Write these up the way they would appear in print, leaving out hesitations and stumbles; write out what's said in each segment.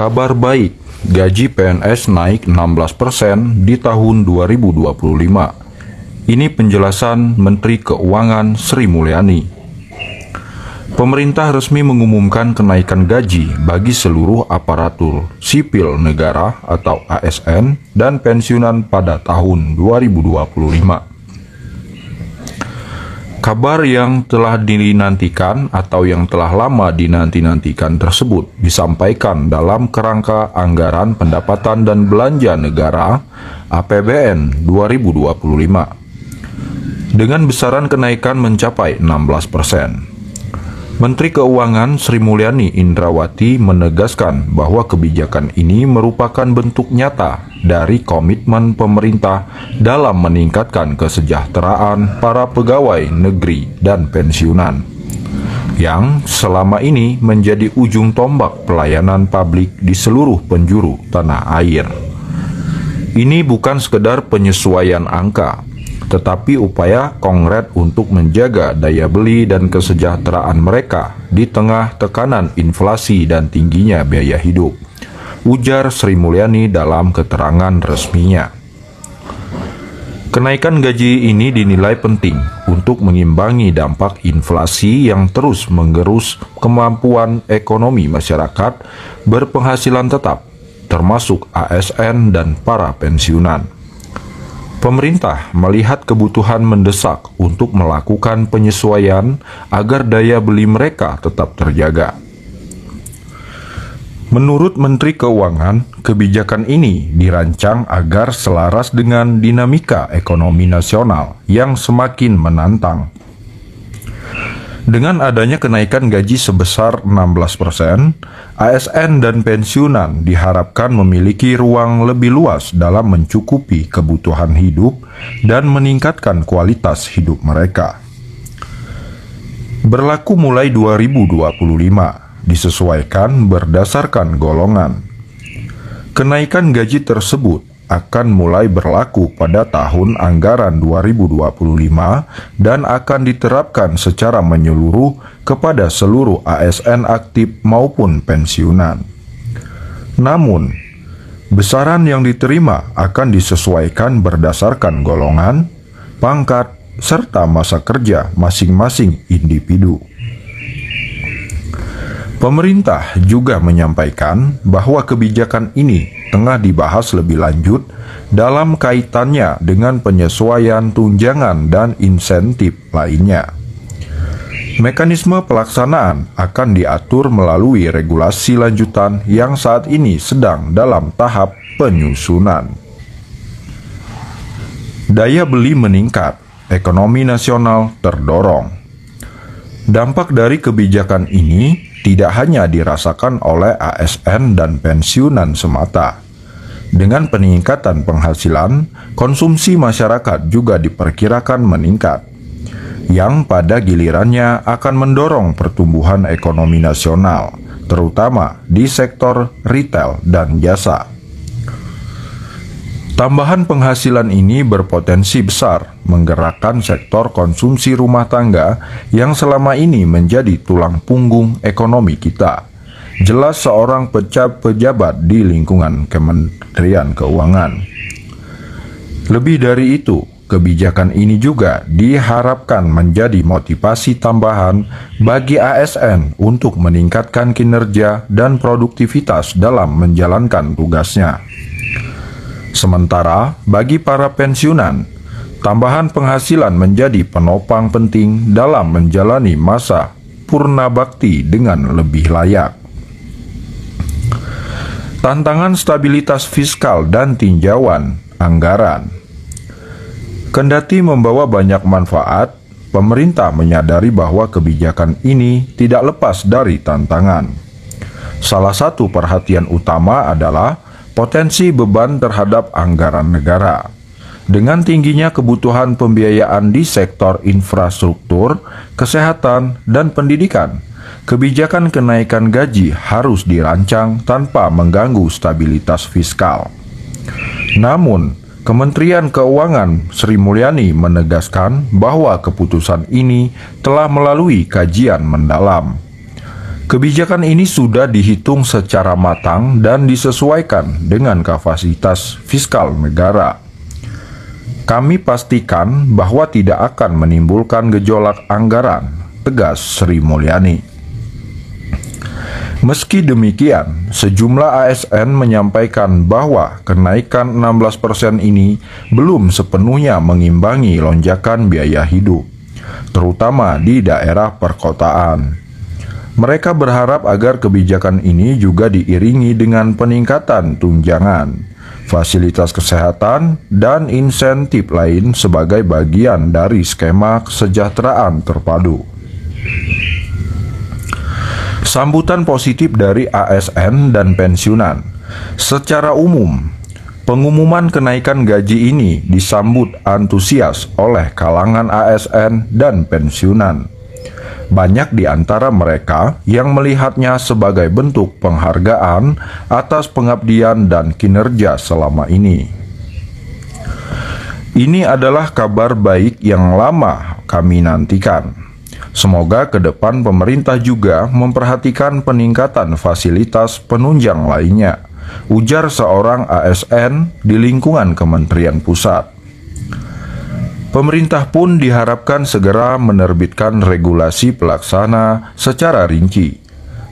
Kabar baik, gaji PNS naik 16% di tahun 2025. Ini penjelasan Menteri Keuangan Sri Mulyani. Pemerintah resmi mengumumkan kenaikan gaji bagi seluruh aparatur sipil negara atau ASN dan pensiunan pada tahun 2025. Kabar yang telah dinantikan atau yang telah lama dinanti-nantikan tersebut disampaikan dalam kerangka Anggaran Pendapatan dan Belanja Negara APBN 2025 dengan besaran kenaikan mencapai 16%. Menteri Keuangan Sri Mulyani Indrawati menegaskan bahwa kebijakan ini merupakan bentuk nyata dari komitmen pemerintah dalam meningkatkan kesejahteraan para pegawai negeri dan pensiunan, yang selama ini menjadi ujung tombak pelayanan publik di seluruh penjuru tanah air. Ini bukan sekedar penyesuaian angka, tetapi upaya konkret untuk menjaga daya beli dan kesejahteraan mereka di tengah tekanan inflasi dan tingginya biaya hidup, ujar Sri Mulyani dalam keterangan resminya. Kenaikan gaji ini dinilai penting untuk mengimbangi dampak inflasi yang terus menggerus kemampuan ekonomi masyarakat berpenghasilan tetap, termasuk ASN dan para pensiunan. Pemerintah melihat kebutuhan mendesak untuk melakukan penyesuaian agar daya beli mereka tetap terjaga. Menurut Menteri Keuangan, kebijakan ini dirancang agar selaras dengan dinamika ekonomi nasional yang semakin menantang. Dengan adanya kenaikan gaji sebesar 16%, ASN dan pensiunan diharapkan memiliki ruang lebih luas dalam mencukupi kebutuhan hidup dan meningkatkan kualitas hidup mereka. Berlaku mulai 2025, disesuaikan berdasarkan golongan. Kenaikan gaji tersebut akan mulai berlaku pada tahun anggaran 2025 dan akan diterapkan secara menyeluruh kepada seluruh ASN aktif maupun pensiunan. Namun, besaran yang diterima akan disesuaikan berdasarkan golongan, pangkat, serta masa kerja masing-masing individu. Pemerintah juga menyampaikan bahwa kebijakan ini tengah dibahas lebih lanjut dalam kaitannya dengan penyesuaian tunjangan dan insentif lainnya. Mekanisme pelaksanaan akan diatur melalui regulasi lanjutan yang saat ini sedang dalam tahap penyusunan. Daya beli meningkat, ekonomi nasional terdorong. Dampak dari kebijakan ini tidak hanya dirasakan oleh ASN dan pensiunan semata. Dengan peningkatan penghasilan, konsumsi masyarakat juga diperkirakan meningkat, yang pada gilirannya akan mendorong pertumbuhan ekonomi nasional, terutama di sektor retail dan jasa. Tambahan penghasilan ini berpotensi besar menggerakkan sektor konsumsi rumah tangga yang selama ini menjadi tulang punggung ekonomi kita. Jelas seorang pejabat di lingkungan Kementerian Keuangan. Lebih dari itu, kebijakan ini juga diharapkan menjadi motivasi tambahan bagi ASN untuk meningkatkan kinerja dan produktivitas dalam menjalankan tugasnya. Sementara bagi para pensiunan, tambahan penghasilan menjadi penopang penting dalam menjalani masa purna bakti dengan lebih layak. Tantangan stabilitas fiskal dan tinjauan anggaran. Kendati membawa banyak manfaat, pemerintah menyadari bahwa kebijakan ini tidak lepas dari tantangan. Salah satu perhatian utama adalah potensi beban terhadap anggaran negara. Dengan tingginya kebutuhan pembiayaan di sektor infrastruktur, kesehatan, dan pendidikan, kebijakan kenaikan gaji harus dirancang tanpa mengganggu stabilitas fiskal. Namun, Kementerian Keuangan Sri Mulyani menegaskan bahwa keputusan ini telah melalui kajian mendalam. Kebijakan ini sudah dihitung secara matang dan disesuaikan dengan kapasitas fiskal negara. Kami pastikan bahwa tidak akan menimbulkan gejolak anggaran, tegas Sri Mulyani. Meski demikian, sejumlah ASN menyampaikan bahwa kenaikan 16% ini belum sepenuhnya mengimbangi lonjakan biaya hidup, terutama di daerah perkotaan. Mereka berharap agar kebijakan ini juga diiringi dengan peningkatan tunjangan, fasilitas kesehatan, dan insentif lain sebagai bagian dari skema kesejahteraan terpadu. Sambutan positif dari ASN dan pensiunan. Secara umum, pengumuman kenaikan gaji ini disambut antusias oleh kalangan ASN dan pensiunan. Banyak di antara mereka yang melihatnya sebagai bentuk penghargaan atas pengabdian dan kinerja selama ini. Ini adalah kabar baik yang lama kami nantikan. Semoga ke depan pemerintah juga memperhatikan peningkatan fasilitas penunjang lainnya, ujar seorang ASN di lingkungan Kementerian Pusat. Pemerintah pun diharapkan segera menerbitkan regulasi pelaksana secara rinci,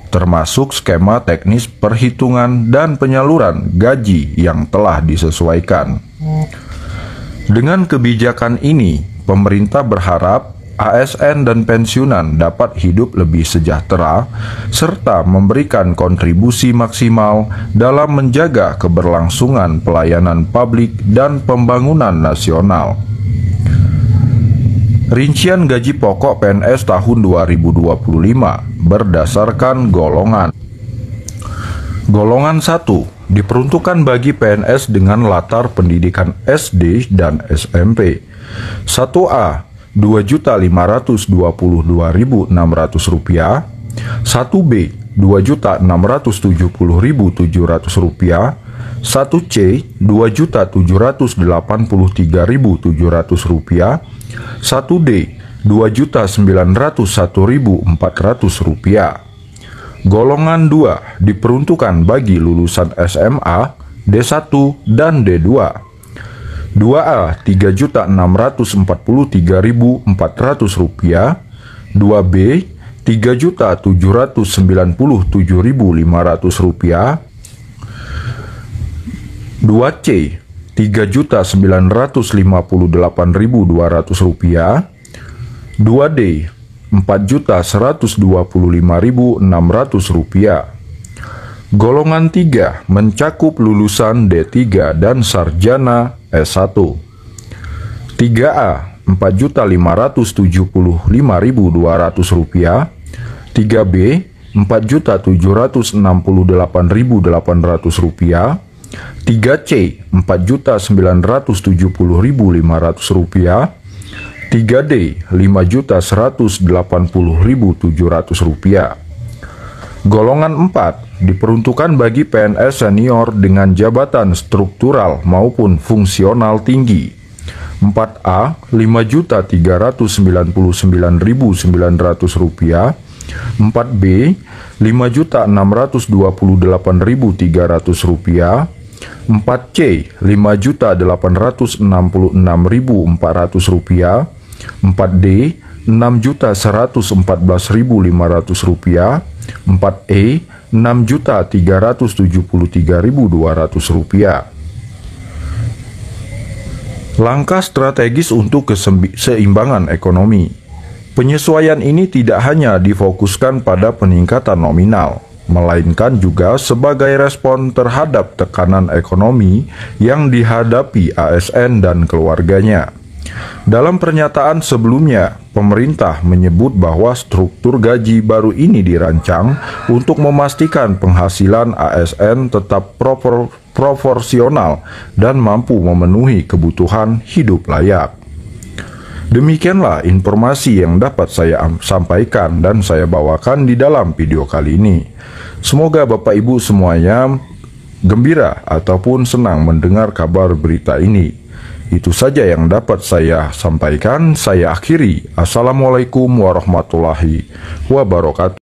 termasuk skema teknis perhitungan dan penyaluran gaji yang telah disesuaikan. Dengan kebijakan ini, pemerintah berharap ASN dan pensiunan dapat hidup lebih sejahtera serta memberikan kontribusi maksimal dalam menjaga keberlangsungan pelayanan publik dan pembangunan nasional. Rincian gaji pokok PNS tahun 2025 berdasarkan golongan. Golongan 1 diperuntukkan bagi PNS dengan latar pendidikan SD dan SMP. 1A Rp2.522.600, 1B Rp2.670.700, 1C Rp2.783.700, 1D Rp2.901.400. Golongan 2 diperuntukkan bagi lulusan SMA, D1 dan D2. 2A Rp3.643.400, 2B Rp3.797.500, 2C Rp3.958.200, 2D Rp4.125.600. Golongan 3 mencakup lulusan D3 dan sarjana S1. 3A Rp4.575.200, 3B Rp4.768.800, 3C Rp4.970.500, 3D Rp5.180.700. Golongan 4 diperuntukkan bagi PNS senior dengan jabatan struktural maupun fungsional tinggi. 4A Rp5.399.900, 4B Rp5.628.300, 4C Rp5.866.400, 4D Rp6.114.500, 4E Rp6.373.200. Langkah strategis untuk keseimbangan ekonomi. Penyesuaian ini tidak hanya difokuskan pada peningkatan nominal, melainkan juga sebagai respon terhadap tekanan ekonomi yang dihadapi ASN dan keluarganya. Dalam pernyataan sebelumnya, pemerintah menyebut bahwa struktur gaji baru ini dirancang untuk memastikan penghasilan ASN tetap proporsional dan mampu memenuhi kebutuhan hidup layak. Demikianlah informasi yang dapat saya sampaikan dan saya bawakan di dalam video kali ini. Semoga Bapak Ibu semuanya gembira ataupun senang mendengar kabar berita ini. Itu saja yang dapat saya sampaikan. Saya akhiri. Assalamualaikum warahmatullahi wabarakatuh.